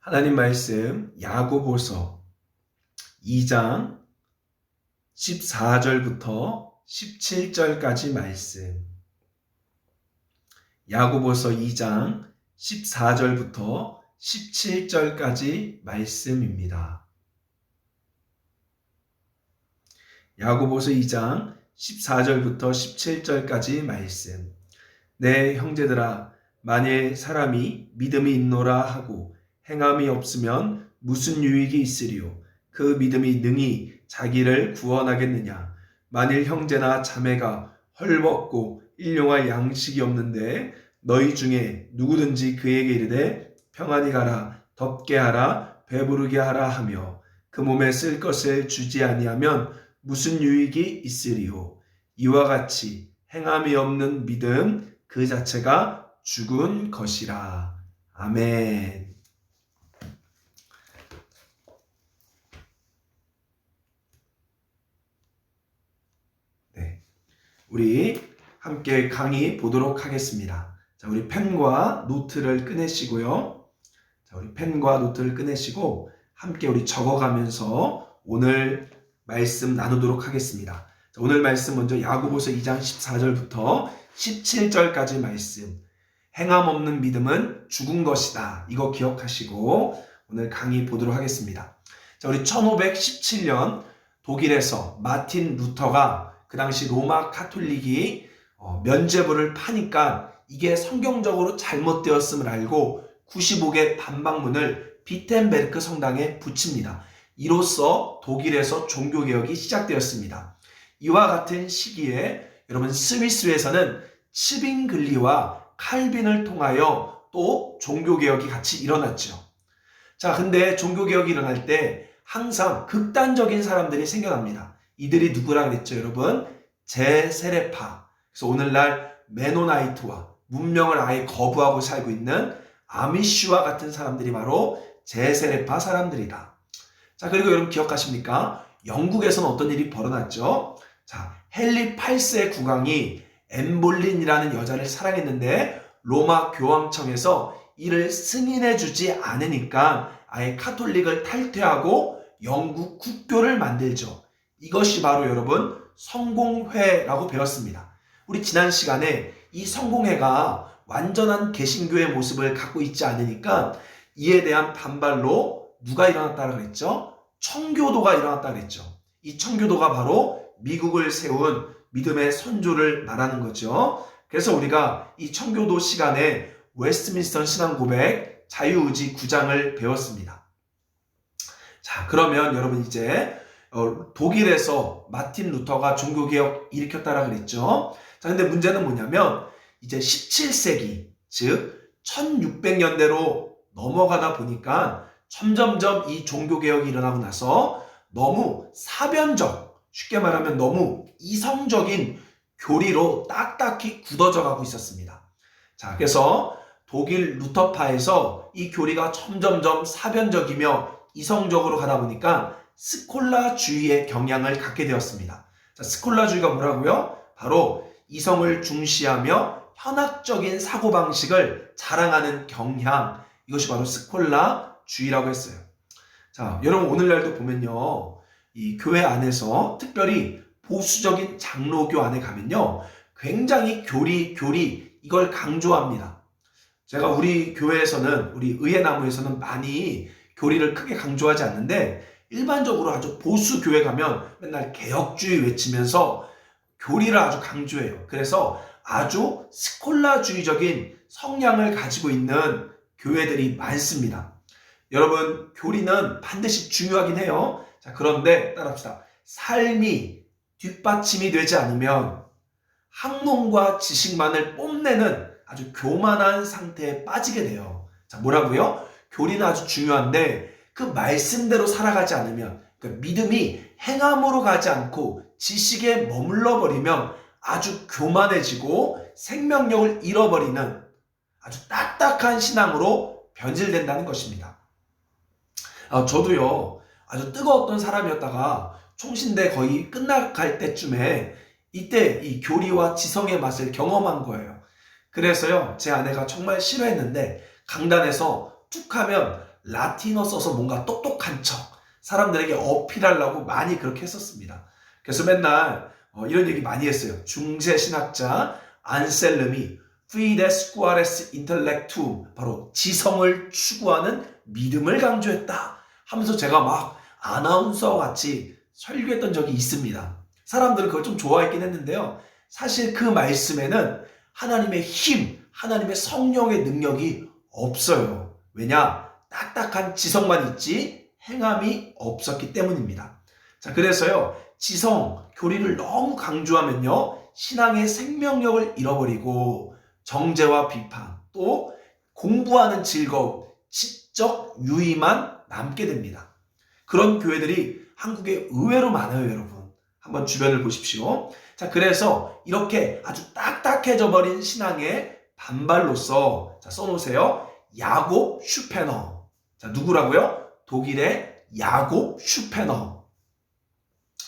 하나님 말씀 야고보서 2장 14절부터 17절까지 말씀. 야고보서 2장 14절부터 17절까지 말씀입니다. 야고보서 2장 14절부터 17절까지 말씀. 내 형제들아, 만일 사람이 믿음이 있노라 하고 행함이 없으면 무슨 유익이 있으리요? 그 믿음이 능히 자기를 구원하겠느냐? 만일 형제나 자매가 헐벗고 일용할 양식이 없는데 너희 중에 누구든지 그에게 이르되 평안히 가라, 덥게 하라, 배부르게 하라 하며 그 몸에 쓸 것을 주지 아니하면 무슨 유익이 있으리요? 이와 같이 행함이 없는 믿음 그 자체가 죽은 것이라. 아멘. 우리 함께 강의 보도록 하겠습니다. 자, 우리 펜과 노트를 꺼내시고요. 자, 우리 펜과 노트를 꺼내시고 함께 우리 적어가면서 오늘 말씀 나누도록 하겠습니다. 자, 오늘 말씀 먼저 야고보서 2장 14절부터 17절까지 말씀. 행함 없는 믿음은 죽은 것이다. 이거 기억하시고 오늘 강의 보도록 하겠습니다. 자, 우리 1517년 독일에서 마틴 루터가 그 당시 로마 카톨릭이 면죄부를 파니까 이게 성경적으로 잘못되었음을 알고 95개 반박문을 비텐베르크 성당에 붙입니다. 이로써 독일에서 종교개혁이 시작되었습니다. 이와 같은 시기에 여러분 스위스에서는 츠빙글리와 칼빈을 통하여 또 종교개혁이 같이 일어났죠. 자, 근데 종교개혁이 일어날 때 항상 극단적인 사람들이 생겨납니다. 이들이 누구라 그랬죠, 여러분? 제세례파. 그래서 오늘날 메노나이트와 문명을 아예 거부하고 살고 있는 아미쉬와 같은 사람들이 바로 제세례파 사람들이다. 자, 그리고 여러분 기억하십니까? 영국에서는 어떤 일이 벌어났죠? 자, 헨리 8세 국왕이 엠볼린이라는 여자를 사랑했는데 로마 교황청에서 이를 승인해주지 않으니까 아예 카톨릭을 탈퇴하고 영국 국교를 만들죠. 이것이 바로 여러분 성공회라고 배웠습니다. 우리 지난 시간에 이 성공회가 완전한 개신교의 모습을 갖고 있지 않으니까 이에 대한 반발로 누가 일어났다고 그랬죠? 청교도가 일어났다고 그랬죠. 이 청교도가 바로 미국을 세운 믿음의 선조를 말하는 거죠. 그래서 우리가 이 청교도 시간에 웨스트민스터 신앙고백 자유의지 9장을 배웠습니다. 자, 그러면 여러분 이제 독일에서 마틴 루터가 종교개혁 일으켰다라 그랬죠. 자, 근데 문제는 뭐냐면 이제 17세기, 즉 1600년대로 넘어가다 보니까 점점점 이 종교개혁이 일어나고 나서 너무 사변적, 쉽게 말하면 너무 이성적인 교리로 딱딱히 굳어져 가고 있었습니다. 자, 그래서 독일 루터파에서 이 교리가 점점점 사변적이며 이성적으로 가다 보니까 스콜라주의의 경향을 갖게 되었습니다. 자, 스콜라주의가 뭐라고요? 바로 이성을 중시하며 현학적인 사고방식을 자랑하는 경향, 이것이 바로 스콜라주의라고 했어요. 자, 여러분 오늘날도 보면요, 이 교회 안에서 특별히 보수적인 장로교 안에 가면요, 굉장히 교리 이걸 강조합니다. 제가 우리 교회에서는, 우리 의회나무에서는 많이 교리를 크게 강조하지 않는데 일반적으로 아주 보수 교회 가면 맨날 개혁주의 외치면서 교리를 아주 강조해요. 그래서 아주 스콜라주의적인 성향을 가지고 있는 교회들이 많습니다. 여러분, 교리는 반드시 중요하긴 해요. 자, 그런데 따라합시다. 삶이 뒷받침이 되지 않으면 학문과 지식만을 뽐내는 아주 교만한 상태에 빠지게 돼요. 자, 뭐라고요? 교리는 아주 중요한데 그 말씀대로 살아가지 않으면, 그러니까 믿음이 행함으로 가지 않고 지식에 머물러 버리면 아주 교만해지고 생명력을 잃어버리는 아주 딱딱한 신앙으로 변질된다는 것입니다. 저도요, 아주 뜨거웠던 사람이었다가 총신대 거의 끝나갈 때쯤에 이때 이 교리와 지성의 맛을 경험한 거예요. 그래서요, 제 아내가 정말 싫어했는데 강단에서 툭 하면 라틴어 써서 뭔가 똑똑한 척, 사람들에게 어필하려고 많이 그렇게 했었습니다. 그래서 맨날 이런 얘기 많이 했어요. 중세 신학자 안셀름이 fides quares intellectum, 바로 지성을 추구하는 믿음을 강조했다 하면서 제가 막 아나운서와 같이 설교했던 적이 있습니다. 사람들은 그걸 좀 좋아했긴 했는데요. 사실 그 말씀에는 하나님의 힘, 하나님의 성령의 능력이 없어요. 왜냐? 딱딱한 지성만 있지 행함이 없었기 때문입니다. 자, 그래서요, 지성, 교리를 너무 강조하면요, 신앙의 생명력을 잃어버리고 정죄와 비판, 또 공부하는 즐거움, 지적 유의만 남게 됩니다. 그런 교회들이 한국에 의외로 많아요, 여러분. 한번 주변을 보십시오. 자, 그래서 이렇게 아주 딱딱해져 버린 신앙의 반발로서, 자, 써놓으세요. 야곱 슈페너. 자, 누구라고요? 독일의 야곱 슈페너.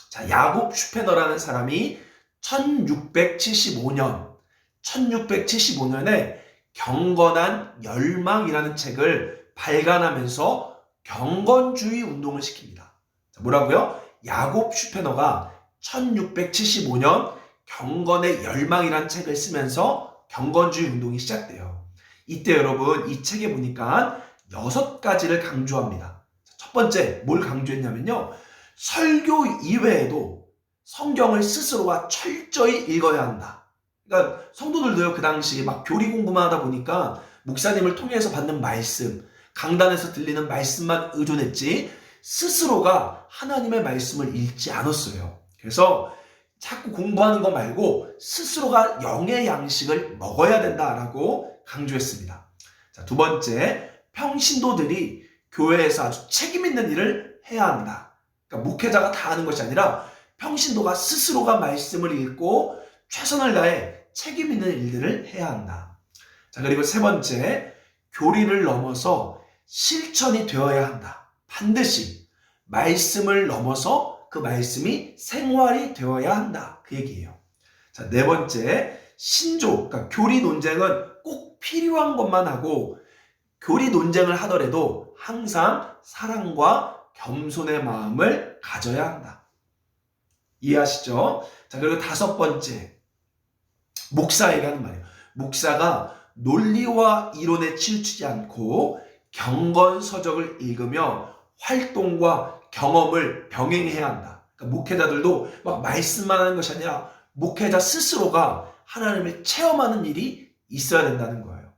자, 야곱 슈페너라는 사람이 1675년에 경건한 열망이라는 책을 발간하면서 경건주의 운동을 시킵니다. 자, 뭐라고요? 야곱 슈페너가 1675년 경건의 열망이라는 책을 쓰면서 경건주의 운동이 시작돼요. 이때 여러분 이 책에 보니까 6가지를 강조합니다. 첫 번째 뭘 강조했냐면요, 설교 이외에도 성경을 스스로가 철저히 읽어야 한다. 그러니까 성도들도요, 그 당시 막 교리 공부만 하다 보니까 목사님을 통해서 받는 말씀, 강단에서 들리는 말씀만 의존했지 스스로가 하나님의 말씀을 읽지 않았어요. 그래서 자꾸 공부하는 거 말고 스스로가 영의 양식을 먹어야 된다라고 강조했습니다. 자, 두 번째, 평신도들이 교회에서 아주 책임 있는 일을 해야 한다. 그러니까 목회자가 다 하는 것이 아니라 평신도가 스스로가 말씀을 읽고 최선을 다해 책임 있는 일들을 해야 한다. 자, 그리고 세 번째, 교리를 넘어서 실천이 되어야 한다. 반드시 말씀을 넘어서 그 말씀이 생활이 되어야 한다. 그 얘기예요. 자, 네 번째, 신조, 그러니까 교리 논쟁은 꼭 필요한 것만 하고 교리 논쟁을 하더라도 항상 사랑과 겸손의 마음을 가져야 한다. 이해하시죠? 자, 그리고 다섯 번째, 목사에게 하는 말이에요. 목사가 논리와 이론에 치우치지 않고 경건서적을 읽으며 활동과 경험을 병행해야 한다. 그러니까 목회자들도 막 말씀만 하는 것이 아니라 목회자 스스로가 하나님을 체험하는 일이 있어야 된다는 거예요.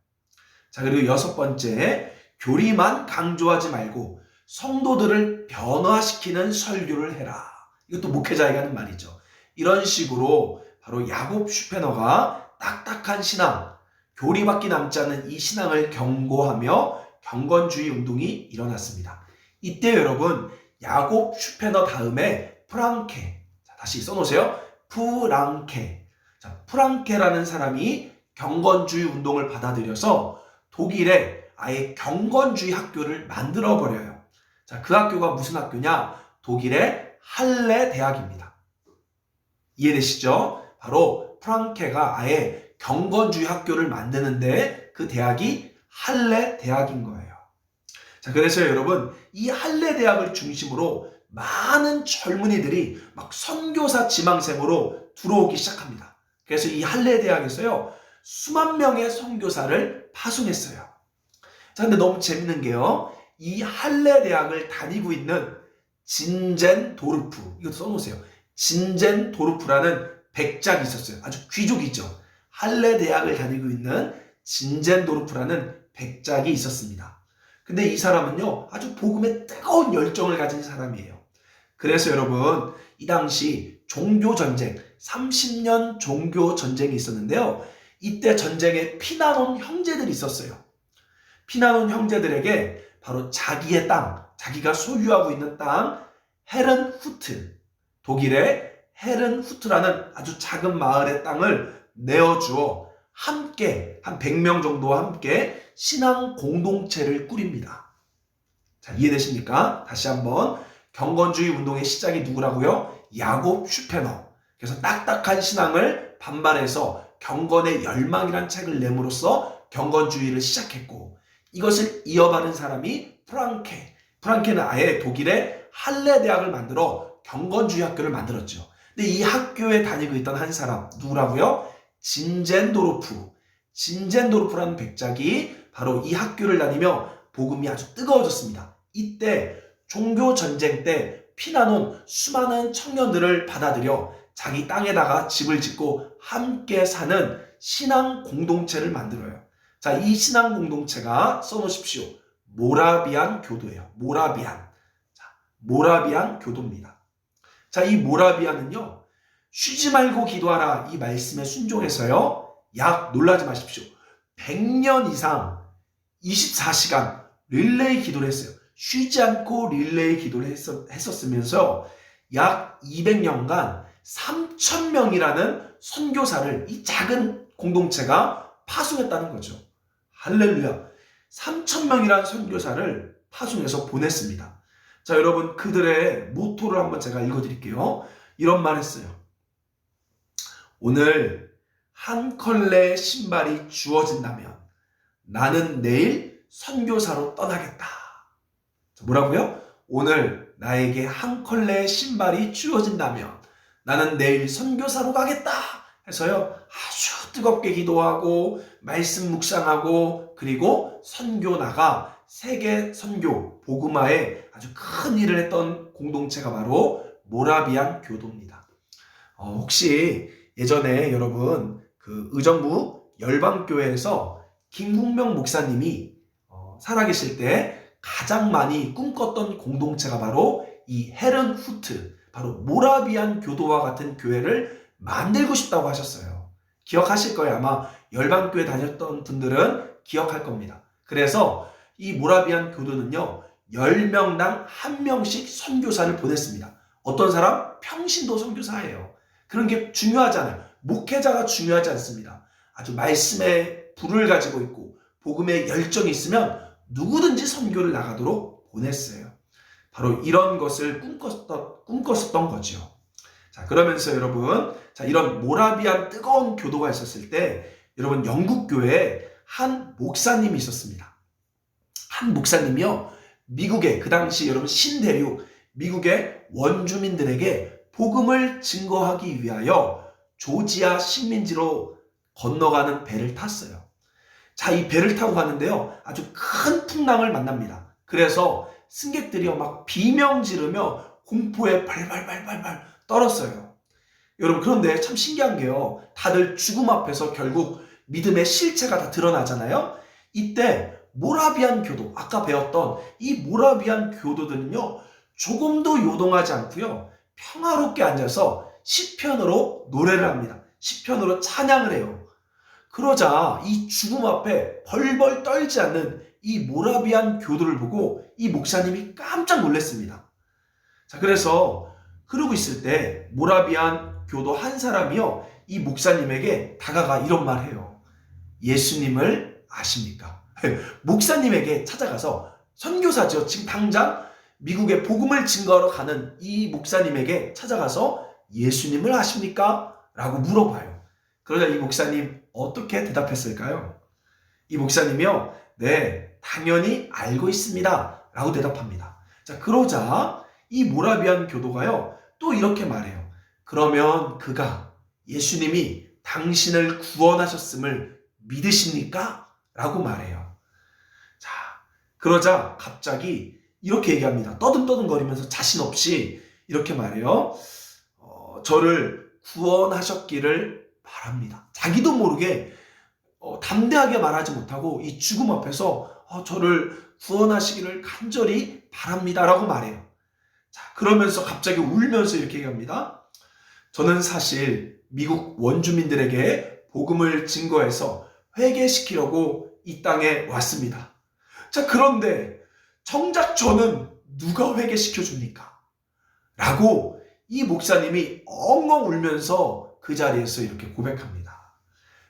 자, 그리고 여섯 번째, 교리만 강조하지 말고 성도들을 변화시키는 설교를 해라. 이것도 목회자에게 하는 말이죠. 이런 식으로 바로 야곱 슈페너가 딱딱한 신앙, 교리밖에 남지 않은 이 신앙을 경고하며 경건주의 운동이 일어났습니다. 이때 여러분, 야곱 슈페너 다음에 프랑케, 자, 다시 써놓으세요. 프랑케. 자, 프랑케라는 사람이 경건주의 운동을 받아들여서 독일에 아예 경건주의 학교를 만들어버려요. 자, 그 학교가 무슨 학교냐? 독일의 할레 대학입니다. 이해되시죠? 바로 프랑케가 아예 경건주의 학교를 만드는데 그 대학이 할레 대학인 거예요. 자, 그래서 여러분, 이 할레 대학을 중심으로 많은 젊은이들이 막 선교사 지망생으로 들어오기 시작합니다. 그래서 이 할레 대학에서요, 수만 명의 선교사를 파송했어요. 자, 근데 너무 재밌는 게요, 이 할레 대학을 다니고 있는 진젠도르프, 이것도 써놓으세요. 진젠도르프라는 백작이 있었어요. 아주 귀족이죠. 할레 대학을 다니고 있는 진젠도르프라는 백작이 있었습니다. 근데 이 사람은요, 아주 복음에 뜨거운 열정을 가진 사람이에요. 그래서 여러분, 이 당시 종교전쟁, 30년 종교전쟁이 있었는데요. 이때 전쟁에 피난온 형제들이 있었어요. 피난온 형제들에게 바로 자기의 땅, 자기가 소유하고 있는 땅, 헤른후트, 독일의 헤른후트라는 아주 작은 마을의 땅을 내어주어 함께, 한 100명 정도와 함께 신앙 공동체를 꾸립니다. 자, 이해되십니까? 다시 한번, 경건주의 운동의 시작이 누구라고요? 야곱 슈페너. 그래서 딱딱한 신앙을 반발해서 경건의 열망이란 책을 내므로써 경건주의를 시작했고, 이것을 이어받은 사람이 프랑케. 프랑케는 아예 독일의 할레 대학을 만들어 경건주의 학교를 만들었죠. 근데 이 학교에 다니고 있던 한 사람 누구라고요? 진젠도르프. 진젠도르프라는 백작이 바로 이 학교를 다니며 복음이 아주 뜨거워졌습니다. 이때 종교 전쟁 때 피난온 수많은 청년들을 받아들여 자기 땅에다가 집을 짓고 함께 사는 신앙 공동체를 만들어요. 자, 이 신앙 공동체가 써놓으십시오. 모라비안 교도예요. 모라비안. 자, 모라비안 교도입니다. 자, 이 모라비안은요, 쉬지 말고 기도하라 이 말씀에 순종해서요, 놀라지 마십시오. 100년 이상 24시간 릴레이 기도를 했어요. 쉬지 않고 릴레이 기도를 했었으면서 약 200년간 3,000명이라는 선교사를 이 작은 공동체가 파송했다는 거죠. 할렐루야. 3,000명이라는 선교사를 파송해서 보냈습니다. 자, 여러분, 그들의 모토를 한번 제가 읽어드릴게요. 이런 말 했어요. 오늘 한 컬레 신발이 주어진다면 나는 내일 선교사로 떠나겠다. 뭐라고요? 오늘 나에게 한 컬레 신발이 주어진다면 나는 내일 선교사로 가겠다 해서요, 아주 뜨겁게 기도하고 말씀 묵상하고 그리고 선교 나가 세계 선교 복음화에 아주 큰 일을 했던 공동체가 바로 모라비안 교도입니다. 혹시 예전에 여러분 그 의정부 열방교회에서 김국명 목사님이 살아계실 때 가장 많이 꿈꿨던 공동체가 바로 이 헤른후트, 바로 모라비안 교도와 같은 교회를 만들고 싶다고 하셨어요. 기억하실 거예요. 아마 열방교회 다녔던 분들은 기억할 겁니다. 그래서 이 모라비안 교도는요, 10명당 1명씩 선교사를 보냈습니다. 어떤 사람? 평신도 선교사예요. 그런 게 중요하잖아요. 목회자가 중요하지 않습니다. 아주 말씀의 불을 가지고 있고 복음의 열정이 있으면 누구든지 선교를 나가도록 보냈어요. 바로 이런 것을 꿈꿨었던 거죠. 자, 그러면서 여러분, 자, 이런 모라비안 뜨거운 교도가 있었을 때 여러분 영국 교회에 한 목사님이 있었습니다. 한 목사님이요, 미국의 그 당시 여러분 신대륙 미국의 원주민들에게 복음을 증거하기 위하여 조지아 식민지로 건너가는 배를 탔어요. 자, 이 배를 타고 가는데요, 아주 큰 풍랑을 만납니다. 그래서 승객들이요 막 비명 지르며 공포에 발발발발발 떨었어요. 여러분, 그런데 참 신기한 게요, 다들 죽음 앞에서 결국 믿음의 실체가 다 드러나잖아요. 이때 모라비안 교도, 아까 배웠던 이 모라비안 교도들은요, 조금도 요동하지 않고요, 평화롭게 앉아서 시편으로 노래를 합니다. 시편으로 찬양을 해요. 그러자 이 죽음 앞에 벌벌 떨지 않는 이 모라비안 교도를 보고 이 목사님이 깜짝 놀랐습니다. 자, 그래서 그러고 있을 때 모라비안 교도 한 사람이요, 이 목사님에게 다가가 이런 말 해요. 예수님을 아십니까? 목사님에게 찾아가서, 선교사죠, 지금 당장 미국에 복음을 증거하러 가는 이 목사님에게 찾아가서 예수님을 아십니까? 라고 물어봐요. 그러자 이 목사님 어떻게 대답했을까요? 이 목사님이요, 네, 당연히 알고 있습니다 라고 대답합니다. 자, 그러자 이 모라비안 교도가요, 또 이렇게 말해요. 그러면 그가, 예수님이 당신을 구원하셨음을 믿으십니까? 라고 말해요. 자, 그러자 갑자기 이렇게 얘기합니다. 떠듬떠듬거리면서 자신 없이 이렇게 말해요. 저를 구원하셨기를 바랍니다. 자기도 모르게 담대하게 말하지 못하고 이 죽음 앞에서 저를 구원하시기를 간절히 바랍니다 라고 말해요. 자, 그러면서 갑자기 울면서 이렇게 얘기합니다. 저는 사실 미국 원주민들에게 복음을 증거해서 회개시키려고 이 땅에 왔습니다. 자, 그런데 정작 저는 누가 회개시켜 줍니까? 라고 이 목사님이 엉엉 울면서 그 자리에서 이렇게 고백합니다.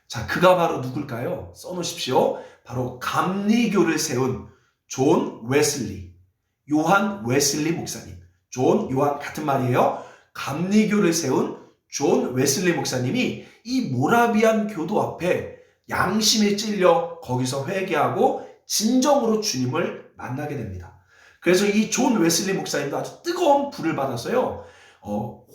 자, 그가 바로 누굴까요? 써놓으십시오. 바로 감리교를 세운 존 웨슬리, 요한 웨슬리 목사님. 존, 요한 같은 말이에요. 감리교를 세운 존 웨슬리 목사님이 이 모라비안 교도 앞에 양심에 찔려 거기서 회개하고 진정으로 주님을 만나게 됩니다. 그래서 이 존 웨슬리 목사님도 아주 뜨거운 불을 받아서요,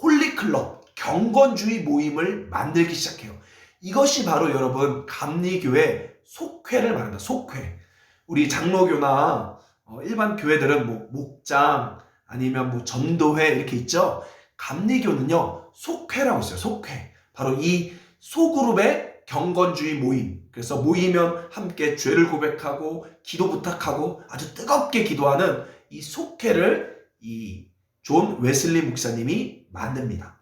홀리클럽, 경건주의 모임을 만들기 시작해요. 이것이 바로 여러분 감리교회 속회를 말합니다. 속회. 우리 장로교나 일반 교회들은 뭐 목장 아니면 뭐 전도회 이렇게 있죠. 감리교는요 속회라고 있어요. 속회. 바로 이 소그룹의 경건주의 모임. 그래서 모이면 함께 죄를 고백하고 기도 부탁하고 아주 뜨겁게 기도하는 이 속회를 이 존 웨슬리 목사님이 만듭니다.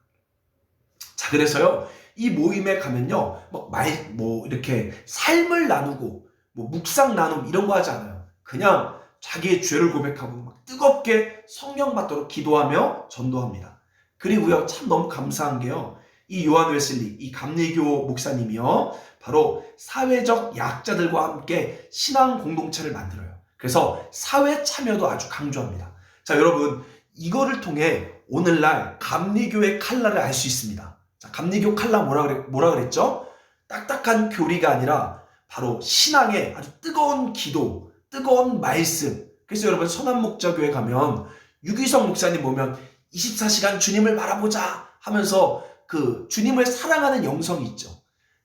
자, 그래서요 이 모임에 가면요 뭐 이렇게 삶을 나누고 뭐 묵상 나눔 이런 거 하지 않아요. 그냥 자기의 죄를 고백하고 막 뜨겁게 성령 받도록 기도하며 전도합니다. 그리고요 참 너무 감사한 게요, 이 요한 웨슬리, 이 감리교 목사님이요 바로 사회적 약자들과 함께 신앙 공동체를 만들어요. 그래서 사회 참여도 아주 강조합니다. 자, 여러분 이거를 통해 오늘날 감리교의 칼날을 알 수 있습니다. 자, 감리교 칼날 뭐라 그랬죠? 딱딱한 교리가 아니라 바로 신앙의 아주 뜨거운 기도, 뜨거운 말씀. 그래서 여러분 선한목자교회 가면 유기성 목사님 보면 24시간 주님을 바라보자 하면서 그 주님을 사랑하는 영성이 있죠.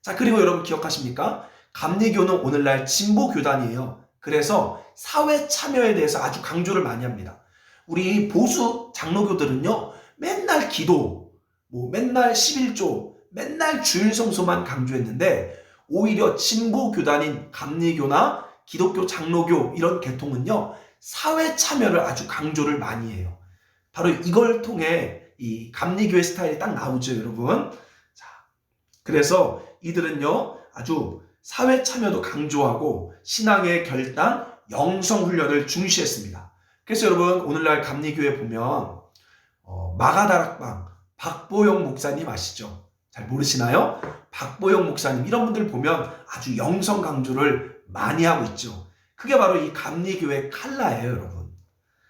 자, 그리고 여러분 기억하십니까? 감리교는 오늘날 진보교단이에요. 그래서 사회 참여에 대해서 아주 강조를 많이 합니다. 우리 보수 장로교들은요 맨날 기도, 뭐 맨날 11조, 맨날 주일 성소만 강조했는데 오히려 진보교단인 감리교나 기독교 장로교 이런 계통은요 사회 참여를 아주 강조를 많이 해요. 바로 이걸 통해 이 감리교의 스타일이 딱 나오죠, 여러분. 자, 그래서 이들은요 아주 사회 참여도 강조하고 신앙의 결단, 영성 훈련을 중시했습니다. 그래서 여러분 오늘날 감리교회 보면 마가다락방 박보영 목사님 아시죠? 잘 모르시나요? 박보영 목사님 이런 분들 보면 아주 영성 강조를 많이 하고 있죠. 그게 바로 이 감리교회 칼라예요, 여러분.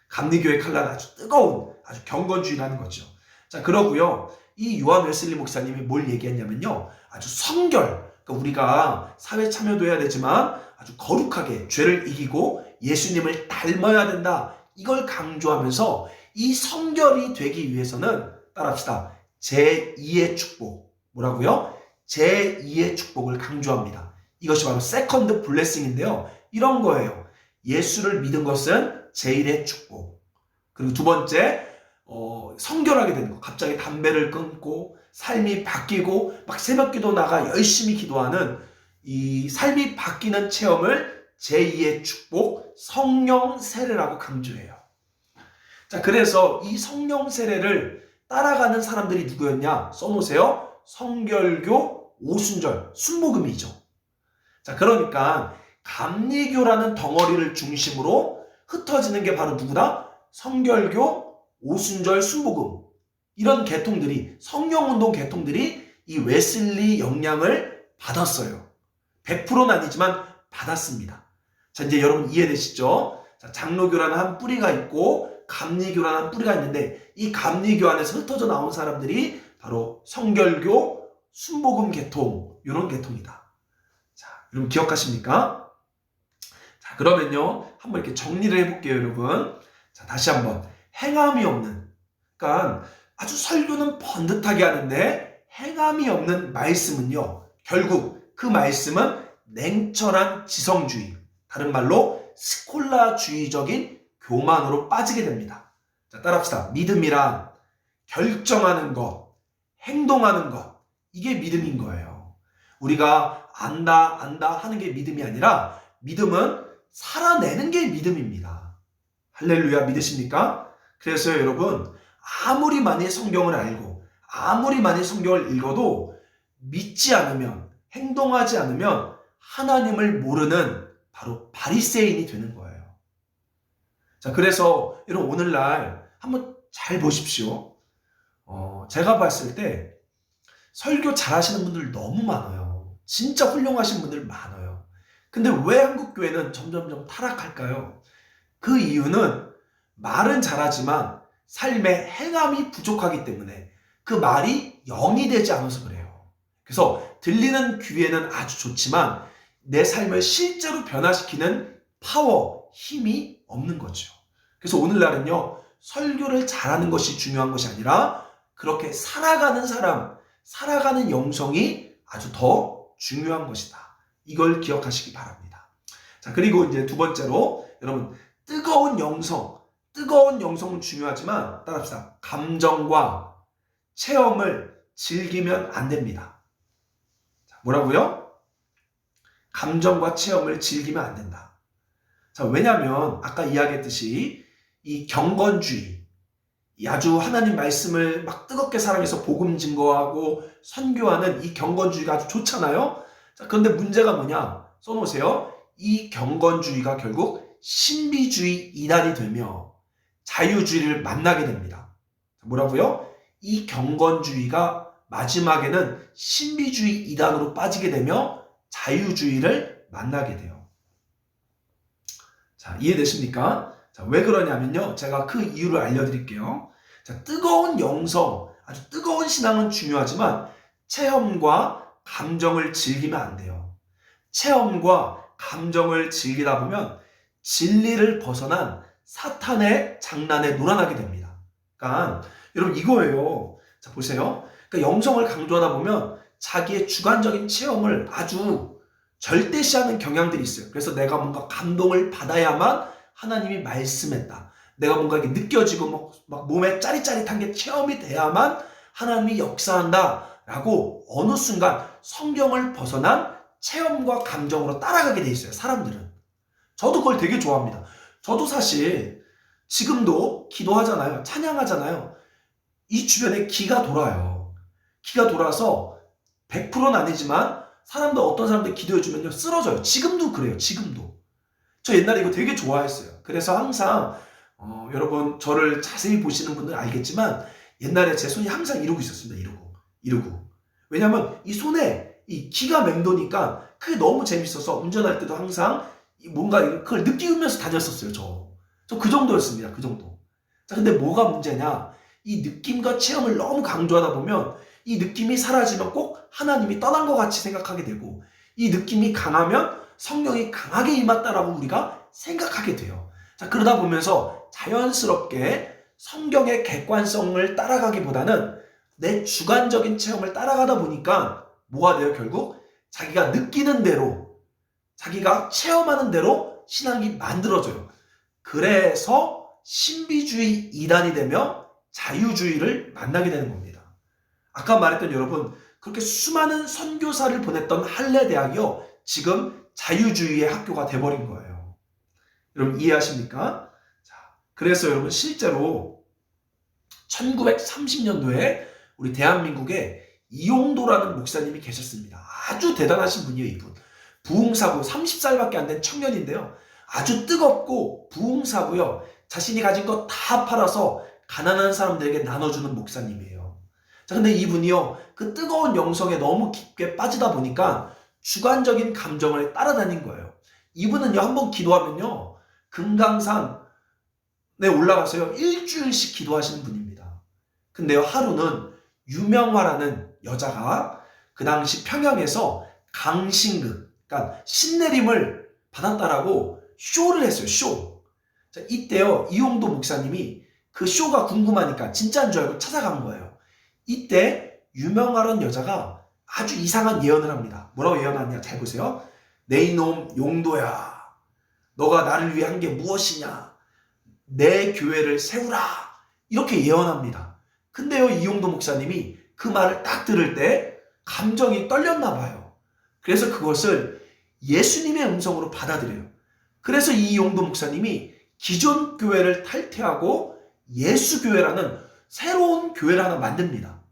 감리교회 칼라는 아주 뜨거운 아주 경건주의라는 거죠. 자, 그러고요 이 요한 웨슬리 목사님이 뭘 얘기했냐면요, 아주 성결, 그러니까 우리가 사회 참여도 해야 되지만 아주 거룩하게 죄를 이기고 예수님을 닮아야 된다, 이걸 강조하면서 이 성결이 되기 위해서는 따라합시다. 제2의 축복. 뭐라고요? 제2의 축복을 강조합니다. 이것이 바로 세컨드 블레싱인데요. 이런 거예요. 예수를 믿은 것은 제1의 축복. 그리고 두 번째, 성결하게 되는 거. 갑자기 담배를 끊고 삶이 바뀌고 막 새벽기도 나가 열심히 기도하는 이 삶이 바뀌는 체험을 제2의 축복, 성령 세례라고 강조해요. 자, 그래서 이 성령 세례를 따라가는 사람들이 누구였냐? 써놓으세요. 성결교, 오순절, 순복음이죠. 자, 그러니까 감리교라는 덩어리를 중심으로 흩어지는 게 바로 누구다? 성결교, 오순절, 순복음. 이런 계통들이, 성령운동 계통들이 이 웨슬리 영향을 받았어요. 100%는 아니지만 받았습니다. 자, 이제 여러분 이해되시죠? 자, 장로교라는 한 뿌리가 있고 감리교라는 한 뿌리가 있는데 이 감리교 안에서 흩어져 나온 사람들이 바로 성결교, 순복음 계통, 이런 계통이다. 자, 여러분 기억하십니까? 자, 그러면요 한번 이렇게 정리를 해볼게요, 여러분. 자, 다시 한번 행함이 없는, 그러니까 아주 설교는 번듯하게 하는데 행함이 없는 말씀은요, 결국 그 말씀은 냉철한 지성주의, 다른 말로 스콜라주의적인 교만으로 빠지게 됩니다. 자, 따라합시다. 믿음이란 결정하는 것, 행동하는 것, 이게 믿음인 거예요. 우리가 안다 하는 게 믿음이 아니라 믿음은 살아내는 게 믿음입니다. 할렐루야, 믿으십니까? 그래서 여러분 아무리 많이 성경을 알고 아무리 많이 성경을 읽어도 믿지 않으면, 행동하지 않으면 하나님을 모르는 바로 바리새인이 되는 거예요. 자, 그래서 여러분 오늘날 한번 잘 보십시오. 제가 봤을 때 설교 잘하시는 분들 너무 많아요. 진짜 훌륭하신 분들 많아요. 근데 왜 한국교회는 점점점 타락할까요? 그 이유는 말은 잘하지만 삶의 행함이 부족하기 때문에 그 말이 영이 되지 않아서 그래요. 그래서 들리는 귀에는 아주 좋지만 내 삶을 실제로 변화시키는 파워, 힘이 없는 거죠. 그래서 오늘날은요, 설교를 잘하는 것이 중요한 것이 아니라 그렇게 살아가는 사람, 살아가는 영성이 아주 더 중요한 것이다. 이걸 기억하시기 바랍니다. 자, 그리고 이제 두 번째로 여러분, 뜨거운 영성은 중요하지만 따라합시다. 감정과 체험을 즐기면 안 됩니다. 자, 뭐라고요? 감정과 체험을 즐기면 안 된다. 자, 왜냐하면 아까 이야기했듯이 이 경건주의, 아주 하나님 말씀을 막 뜨겁게 사랑해서 복음 증거하고 선교하는 이 경건주의가 아주 좋잖아요. 자, 그런데 문제가 뭐냐? 써놓으세요. 이 경건주의가 결국 신비주의 이단이 되며 자유주의를 만나게 됩니다. 뭐라고요? 이 경건주의가 마지막에는 신비주의 이단으로 빠지게 되며 자유주의를 만나게 돼요. 자, 이해되십니까? 자, 왜 그러냐면요. 제가 그 이유를 알려드릴게요. 자, 뜨거운 영성, 아주 뜨거운 신앙은 중요하지만 체험과 감정을 즐기면 안 돼요. 체험과 감정을 즐기다 보면 진리를 벗어난 사탄의 장난에 놀아나게 됩니다. 그러니까 여러분 이거예요. 자, 보세요. 그러니까 영성을 강조하다 보면 자기의 주관적인 체험을 아주 절대시하는 경향들이 있어요. 그래서 내가 뭔가 감동을 받아야만 하나님이 말씀했다. 내가 뭔가 이렇게 느껴지고 막 몸에 짜릿짜릿한 게 체험이 돼야만 하나님이 역사한다. 라고 어느 순간 성경을 벗어난 체험과 감정으로 따라가게 돼 있어요. 사람들은. 저도 그걸 되게 좋아합니다. 저도 사실 지금도 기도하잖아요. 찬양하잖아요. 이 주변에 기가 돌아요. 기가 돌아서 100%는 아니지만 사람들 어떤 사람들 기도해주면요 쓰러져요. 지금도 그래요. 지금도. 저 옛날에 이거 되게 좋아했어요. 그래서 항상 여러분 저를 자세히 보시는 분들은 알겠지만 옛날에 제 손이 항상 이러고 있었습니다. 이러고. 왜냐하면 이 손에 이 기가 맴도니까 그게 너무 재밌어서 운전할 때도 항상 뭔가 그걸 느끼면서 다녔었어요. 저 그 정도였습니다. 그 정도. 자, 근데 뭐가 문제냐? 이 느낌과 체험을 너무 강조하다 보면 이 느낌이 사라지면 꼭 하나님이 떠난 것 같이 생각하게 되고 이 느낌이 강하면 성령이 강하게 임했다라고 우리가 생각하게 돼요. 자, 그러다 보면서 자연스럽게 성경의 객관성을 따라가기보다는 내 주관적인 체험을 따라가다 보니까 뭐가 돼요? 결국 자기가 느끼는 대로, 자기가 체험하는 대로 신앙이 만들어져요. 그래서 신비주의 이단이 되며 자유주의를 만나게 되는 겁니다. 아까 말했던 여러분, 그렇게 수많은 선교사를 보냈던 할례대학이요, 지금 자유주의의 학교가 돼버린 거예요. 여러분 이해하십니까? 자, 그래서 여러분 실제로 1930년도에 우리 대한민국에 이용도라는 목사님이 계셨습니다. 아주 대단하신 분이에요, 이분. 부흥사고 30살밖에 안 된 청년인데요. 아주 뜨겁고 부흥사고요. 자신이 가진 거 다 팔아서 가난한 사람들에게 나눠주는 목사님이에요. 자, 근데 이분이요, 그 뜨거운 영성에 너무 깊게 빠지다 보니까 주관적인 감정을 따라다닌 거예요. 이분은요, 한번 기도하면요, 금강산에 올라가서요, 일주일씩 기도하시는 분입니다. 근데요, 하루는 유명화라는 여자가 그 당시 평양에서 강신급, 그러니까 신내림을 받았다라고 쇼를 했어요, 쇼. 자, 이때요, 이용도 목사님이 그 쇼가 궁금하니까 진짜인 줄 알고 찾아간 거예요. 이때 유명화라는 여자가 아주 이상한 예언을 합니다. 뭐라고 예언하냐? 잘 보세요. 내 이놈 용도야, 너가 나를 위해 한 게 무엇이냐? 내 교회를 세우라. 이렇게 예언합니다. 근데요, 이용도 목사님이 그 말을 딱 들을 때 감정이 떨렸나 봐요. 그래서 그것을 예수님의 음성으로 받아들여요. 그래서 이용도 목사님이 기존 교회를 탈퇴하고 예수교회라는 새로운 교회를 하나 만듭니다.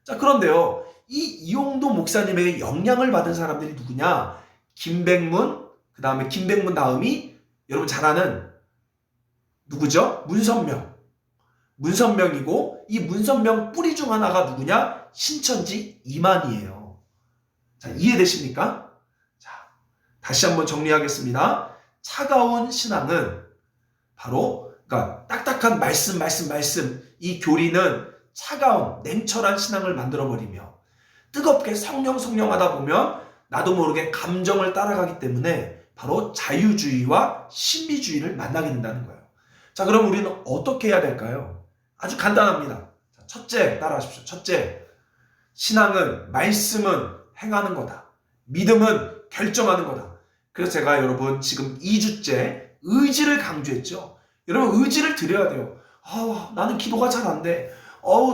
자, 그런데요, 이 이용도 목사님에게 영향을 받은 사람들이 누구냐? 김백문, 그 다음에 김백문 다음이 여러분 잘 아는 누구죠? 문선명이고, 이 문선명 뿌리 중 하나가 누구냐? 신천지 이만희예요. 자, 이해되십니까? 자, 다시 한번 정리하겠습니다. 차가운 신앙은 바로, 그러니까 딱딱한 말씀, 이 교리는 차가운 냉철한 신앙을 만들어버리며 뜨겁게 성령 하다 보면 나도 모르게 감정을 따라가기 때문에 바로 자유주의와 신비주의를 만나게 된다는 거예요. 자, 그럼 우리는 어떻게 해야 될까요? 아주 간단합니다. 첫째, 따라하십시오. 첫째, 신앙은, 말씀은 행하는 거다. 믿음은 결정하는 거다. 그래서 제가 여러분 지금 2주째 의지를 강조했죠. 여러분 의지를 드려야 돼요. 나는 기도가 잘 안 돼.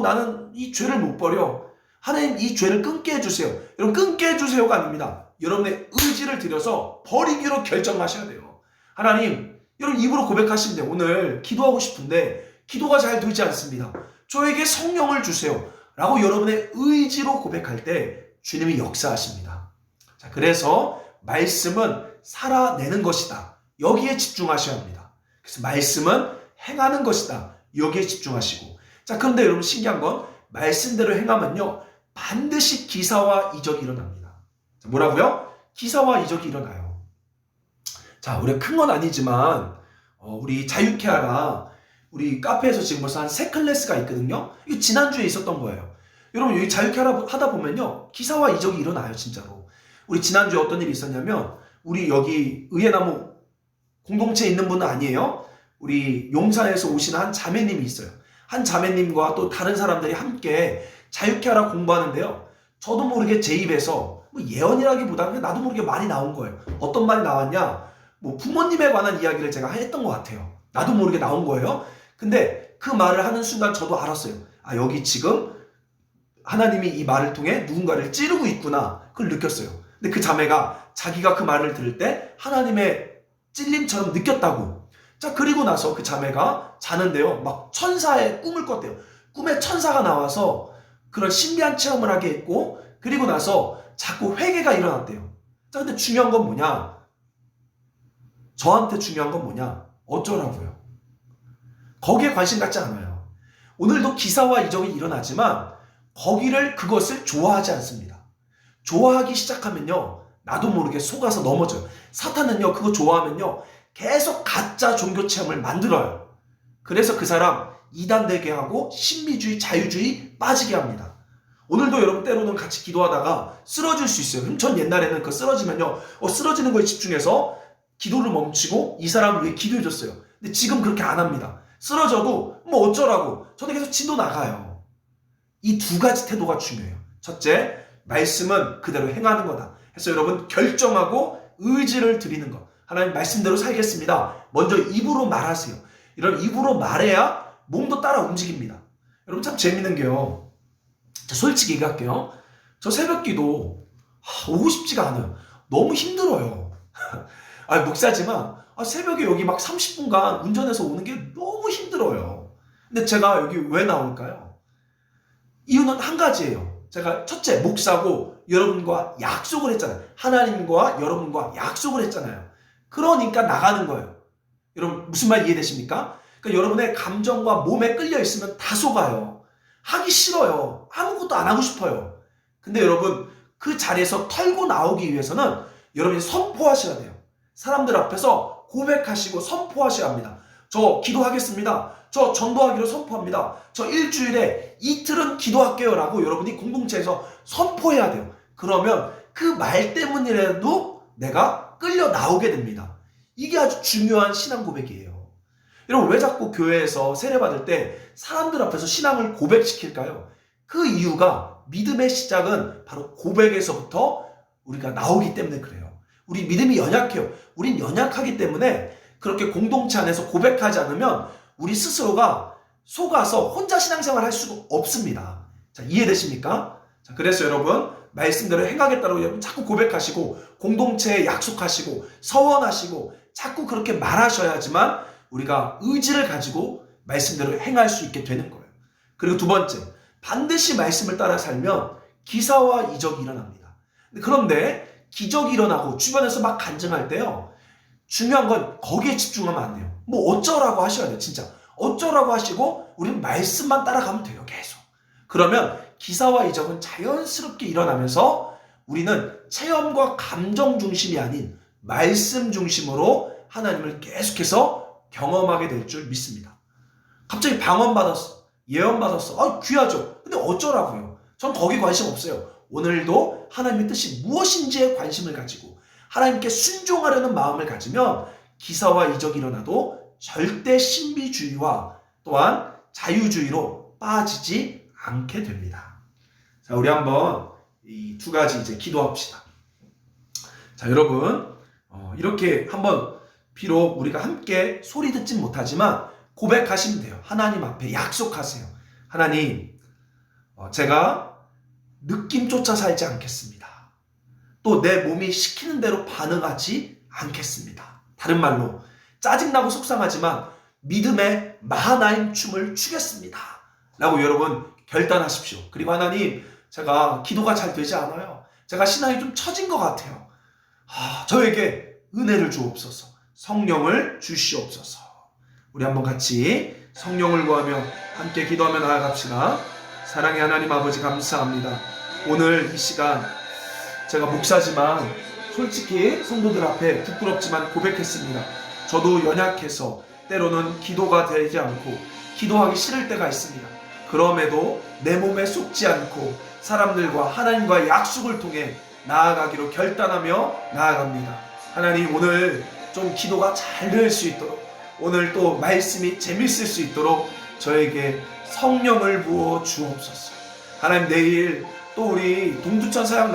나는 이 죄를 못 버려. 하나님 이 죄를 끊게 해주세요. 여러분 끊게 해주세요가 아닙니다. 여러분의 의지를 들여서 버리기로 결정하셔야 돼요. 하나님, 여러분 입으로 고백하시면 돼요. 오늘 기도하고 싶은데 기도가 잘 되지 않습니다. 저에게 성령을 주세요. 라고 여러분의 의지로 고백할 때 주님이 역사하십니다. 자, 그래서 말씀은 살아내는 것이다. 여기에 집중하셔야 합니다. 그래서 말씀은 행하는 것이다. 여기에 집중하시고. 자, 그런데 여러분 신기한 건 말씀대로 행하면요, 반드시 기사와 이적이 일어납니다. 자, 뭐라고요? 기사와 이적이 일어나요. 자, 우리가 큰 건 아니지만 우리 자유케아가 우리 카페에서 지금 벌써 한 3클래스가 있거든요. 이거 지난주에 있었던 거예요. 여러분 여기 자유케아 하다 보면요, 기사와 이적이 일어나요. 진짜로. 우리 지난주에 어떤 일이 있었냐면, 우리 여기 의예나무 공동체에 있는 분은 아니에요. 우리 용산에서 오시는 한 자매님이 있어요. 한 자매님과 또 다른 사람들이 함께 자유케아라 공부하는데요. 저도 모르게 제 입에서 예언이라기보다는 나도 모르게 말이 나온 거예요. 어떤 말이 나왔냐? 부모님에 관한 이야기를 제가 했던 것 같아요. 나도 모르게 나온 거예요. 근데 그 말을 하는 순간 저도 알았어요. 여기 지금 하나님이 이 말을 통해 누군가를 찌르고 있구나. 그걸 느꼈어요. 근데 그 자매가 자기가 그 말을 들을 때 하나님의 찔림처럼 느꼈다고. 자, 그리고 나서 그 자매가 자는데요, 막 천사의 꿈을 꿨대요. 꿈에 천사가 나와서 그런 신비한 체험을 하게 했고, 그리고 나서 자꾸 회개가 일어났대요. 자, 근데 중요한 건 뭐냐? 저한테 중요한 건 뭐냐? 어쩌라고요? 거기에 관심 갖지 않아요. 오늘도 기사와 이적이 일어나지만 그것을 좋아하지 않습니다. 좋아하기 시작하면요, 나도 모르게 속아서 넘어져요. 사탄은요, 그거 좋아하면요, 계속 가짜 종교 체험을 만들어요. 그래서 그 사람 이단되게 하고 신비주의, 자유주의 빠지게 합니다. 오늘도 여러분 때로는 같이 기도하다가 쓰러질 수 있어요. 전 옛날에는 그 쓰러지면요, 쓰러지는 거에 집중해서 기도를 멈추고 이 사람을 위해 기도해줬어요. 근데 지금 그렇게 안 합니다. 쓰러져도 어쩌라고 저는 계속 진도 나가요. 이 두 가지 태도가 중요해요. 첫째, 말씀은 그대로 행하는 거다. 그래서 여러분 결정하고 의지를 드리는 것. 하나님 말씀대로 살겠습니다. 먼저 입으로 말하세요. 이런 입으로 말해야 몸도 따라 움직입니다. 여러분 참 재밌는 게요, 솔직히 얘기할게요. 저 새벽기도 오고 싶지가 않아요. 너무 힘들어요. 목사지만 새벽에 여기 막 30분간 운전해서 오는 게 너무 힘들어요. 근데 제가 여기 왜 나올까요? 이유는 한 가지예요. 제가 첫째, 목사고 여러분과 약속을 했잖아요. 하나님과 여러분과 약속을 했잖아요. 그러니까 나가는 거예요. 여러분 무슨 말 이해되십니까? 그러니까 여러분의 감정과 몸에 끌려 있으면 다 속아요. 하기 싫어요. 아무것도 안 하고 싶어요. 근데 여러분 그 자리에서 털고 나오기 위해서는 여러분이 선포하셔야 돼요. 사람들 앞에서 고백하시고 선포하셔야 합니다. 저 기도하겠습니다. 저 전도하기로 선포합니다. 저 일주일에 이틀은 기도할게요 라고 여러분이 공동체에서 선포해야 돼요. 그러면 그 말 때문이라도 내가 끌려 나오게 됩니다. 이게 아주 중요한 신앙 고백이에요. 여러분 왜 자꾸 교회에서 세례받을 때 사람들 앞에서 신앙을 고백시킬까요? 그 이유가 믿음의 시작은 바로 고백에서부터 우리가 나오기 때문에 그래요. 우리 믿음이 연약해요. 우린 연약하기 때문에 그렇게 공동체 안에서 고백하지 않으면 우리 스스로가 속아서 혼자 신앙생활 할 수가 없습니다. 자, 이해되십니까? 자, 그래서 여러분 말씀대로 행하겠다고 여러분 자꾸 고백하시고 공동체에 약속하시고 서원하시고 자꾸 그렇게 말하셔야지만 우리가 의지를 가지고 말씀대로 행할 수 있게 되는 거예요. 그리고 두 번째, 반드시 말씀을 따라 살면 기사와 이적이 일어납니다. 그런데 기적이 일어나고 주변에서 막 간증할 때요, 중요한 건 거기에 집중하면 안 돼요. 어쩌라고 하셔야 돼요. 진짜 어쩌라고 하시고 우리는 말씀만 따라가면 돼요. 계속. 그러면 기사와 이적은 자연스럽게 일어나면서 우리는 체험과 감정 중심이 아닌 말씀 중심으로 하나님을 계속해서 경험하게 될 줄 믿습니다. 갑자기 방언받았어, 예언받았어, 귀하죠. 근데 어쩌라고요? 전 거기 관심 없어요. 오늘도 하나님의 뜻이 무엇인지에 관심을 가지고 하나님께 순종하려는 마음을 가지면 기사와 이적이 일어나도 절대 신비주의와 또한 자유주의로 빠지지 않게 됩니다. 자, 우리 한번 이 두 가지 이제 기도합시다. 자, 여러분, 이렇게 한번 비록 우리가 함께 소리 듣진 못하지만 고백하시면 돼요. 하나님 앞에 약속하세요. 하나님, 제가 느낌조차 살지 않겠습니다. 또 내 몸이 시키는 대로 반응하지 않겠습니다. 다른 말로 짜증나고 속상하지만 믿음의 마하나임 춤을 추겠습니다. 라고 여러분 결단하십시오. 그리고 하나님, 제가 기도가 잘 되지 않아요. 제가 신앙이 좀 처진 것 같아요. 저에게 은혜를 주옵소서. 성령을 주시옵소서. 우리 한번 같이 성령을 구하며 함께 기도하며 나아갑시다. 사랑의 하나님 아버지, 감사합니다. 오늘 이 시간 제가 목사지만 솔직히 성도들 앞에 부끄럽지만 고백했습니다. 저도 연약해서 때로는 기도가 되지 않고 기도하기 싫을 때가 있습니다. 그럼에도 내 몸에 속지 않고 사람들과 하나님과의 약속을 통해 나아가기로 결단하며 나아갑니다. 하나님, 오늘 좀 기도가 잘 될 수 있도록, 오늘 또 말씀이 재밌을 수 있도록 저에게 성령을 부어 주옵소서. 하나님, 내일 또 우리 동두천 사역